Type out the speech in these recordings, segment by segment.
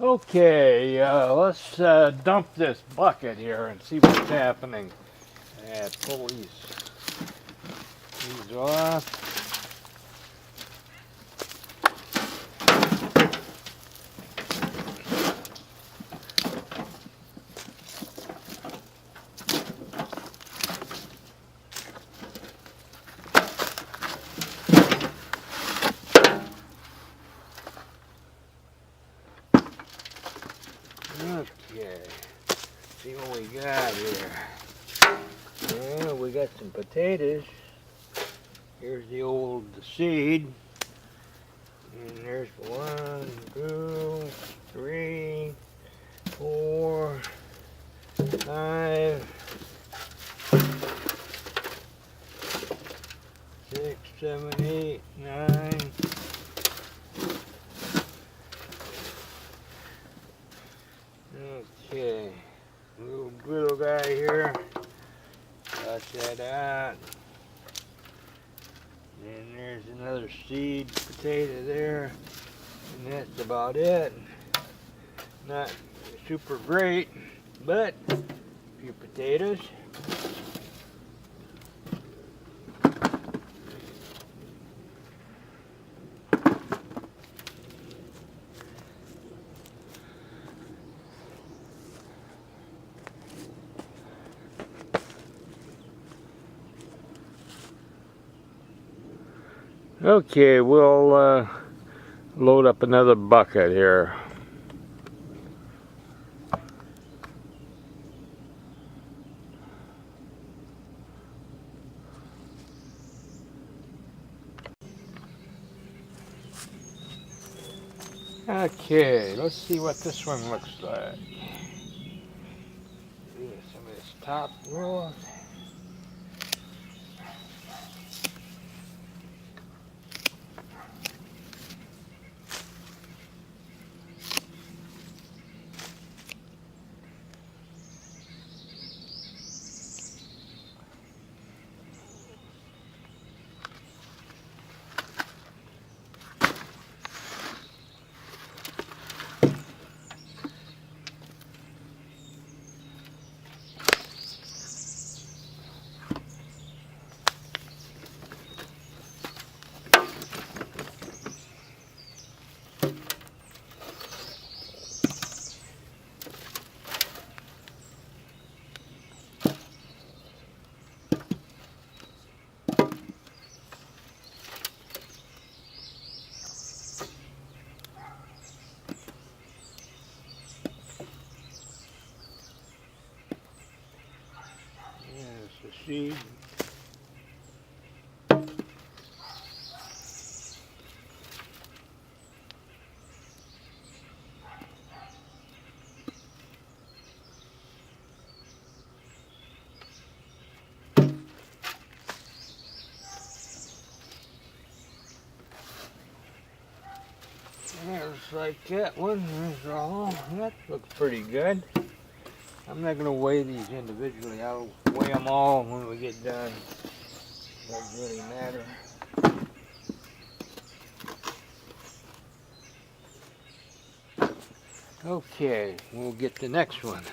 Okay, let's dump this bucket here and see what's happening. Pull these off. Okay, see what we got here. Well, we got some potatoes. Here's the old seed. And there's 1, 2, 3, 4, 5, 6, 7, 8, 9. Okay, little guy here. Got that out. And there's another seed potato there. And that's about it. Not super great, but a few potatoes. Okay, we'll load up another bucket here. Okay, let's see what this one looks like. Some of this top row. The seed. There's like that one. There's all. That looks pretty good. I'm not going to weigh these individually. I'll weigh them all when we get done. Doesn't really matter. Okay, we'll get the next one.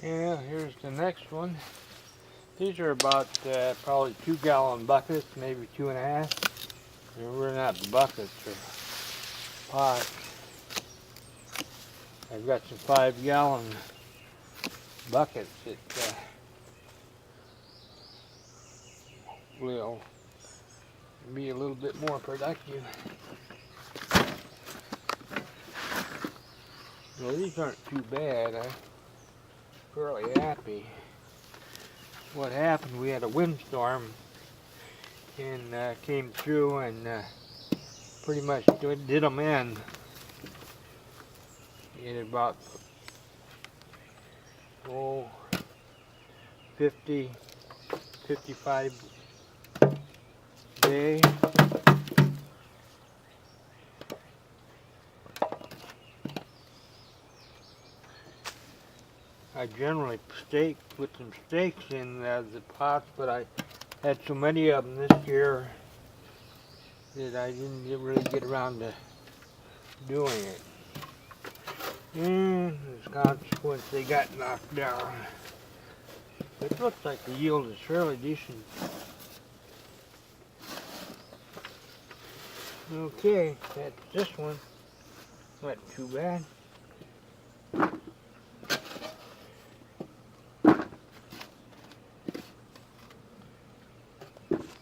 Yeah, here's the next one. These are about probably 2-gallon buckets, maybe 2.5. They're not buckets, they're pots. I've got some 5-gallon buckets that will be a little bit more productive. Well, these aren't too bad. I'm fairly happy. What happened, we had a windstorm and came through and pretty much did them in about 50, 55 day. I generally put some steaks in the pots, but I Had so many of them this year that I didn't really get around to doing it. And as a consequence, they got knocked down. It looks like the yield is fairly decent. Okay, that's this one. Not too bad.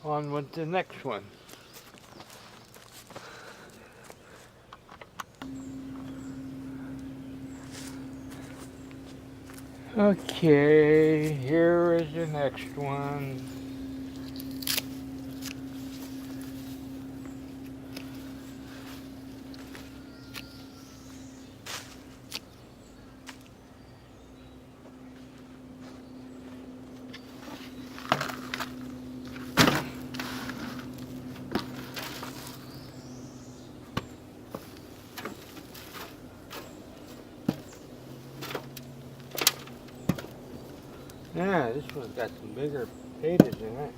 On with the next one. Okay, here is the next one. Yeah, this one's got some bigger potatoes in it.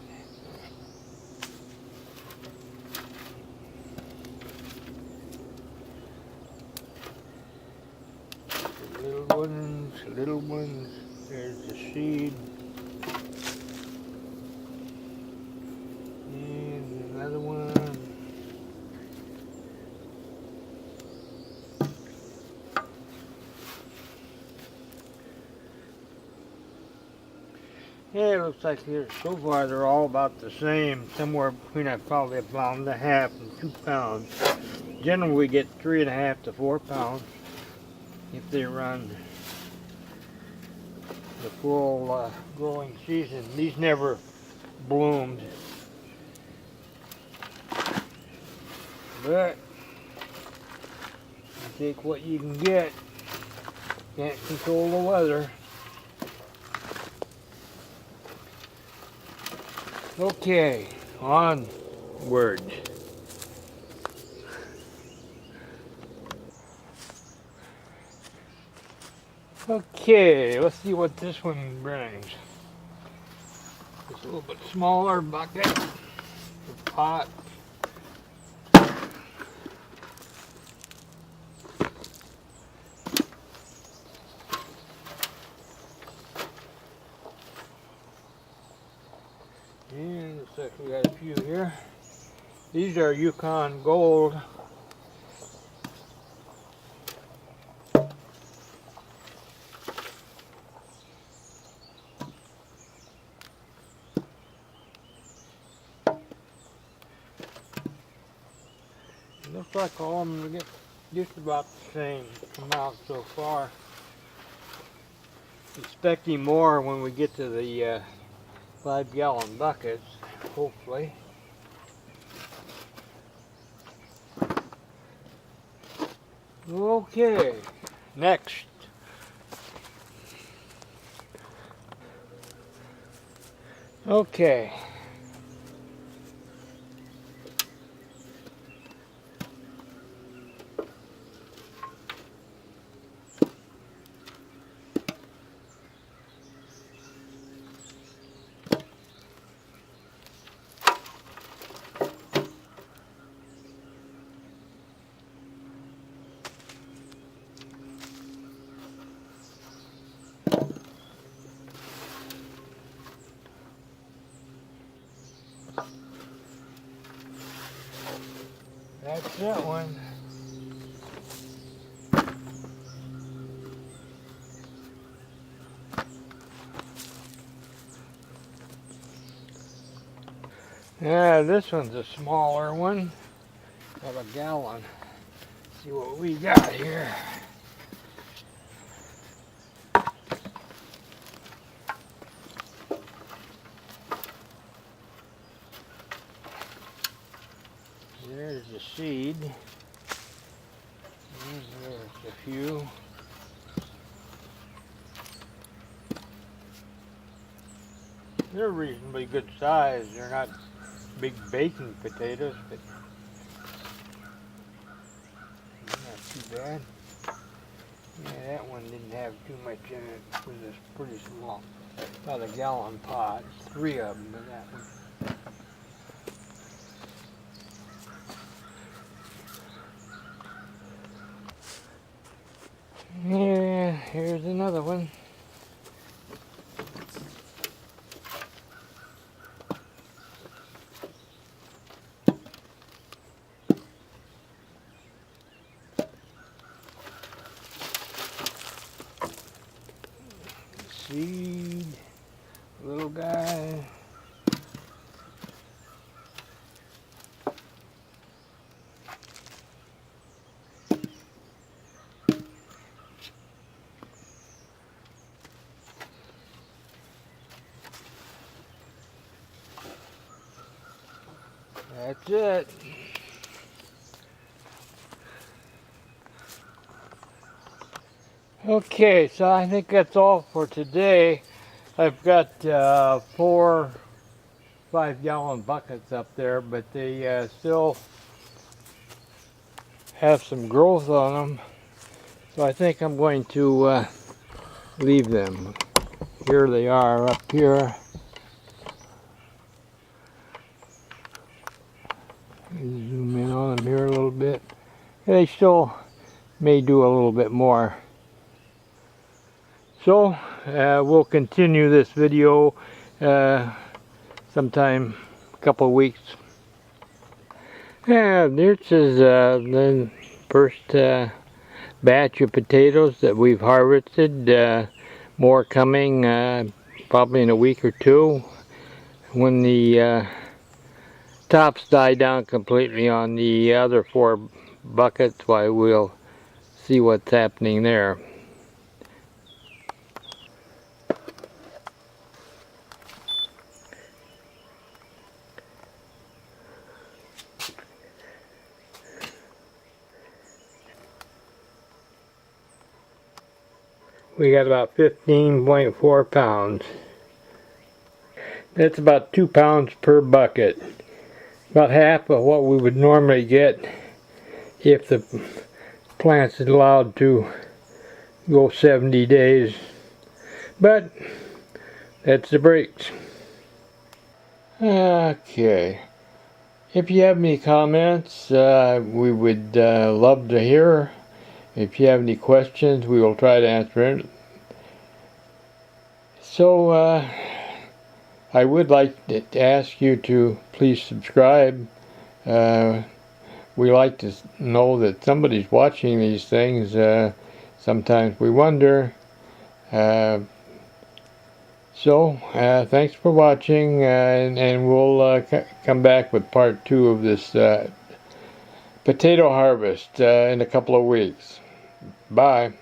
Little ones, there's the seed. And another one. Yeah, it looks like here so far they're all about the same, somewhere between probably 1.5 pounds and 2 pounds. Generally we get 3.5 to 4 pounds if they run the full growing season. These never bloomed, but you take what you can get. Can't control the weather. Okay, onward. Okay, let's see what this one brings. It's a little bit smaller bucket or pot. And looks like we got a few here. These are Yukon Gold. Looks like all of them get just about the same amount so far. Expecting more when we get to the 5-gallon buckets, hopefully. Okay, next. Okay. That's that one. Yeah, this one's a smaller one, of 1 gallon. Let's see what we got here. There's the seed. And there's a few. They're reasonably good size. They're not big baking potatoes, but not too bad. Yeah, that one didn't have too much in it. It was just pretty small. About 1 gallon pot. 3 of them in that one. here's another one. Seed, little guy. That's it. Okay, so I think that's all for today. I've got 4 5-gallon buckets up there, but they still have some growth on them. So I think I'm going to leave them. Here they are up here. Zoom in on them here a little bit. They still may do a little bit more. So we'll continue this video sometime a couple of weeks. This is the first batch of potatoes that we've harvested. More coming probably in a week or two when the tops die down completely on the other 4 buckets. Why, we'll see what's happening there. We got about 15.4 pounds. That's about 2 pounds per bucket. About half of what we would normally get if the plant's allowed to go 70 days. But that's the breaks. Okay. If you have any comments, we would love to hear. If you have any questions, we will try to answer it. So, I would like to ask you to please subscribe. We like to know that somebody's watching these things. Sometimes we wonder. So, thanks for watching, and we'll come back with part 2 of this potato harvest in a couple of weeks. Bye.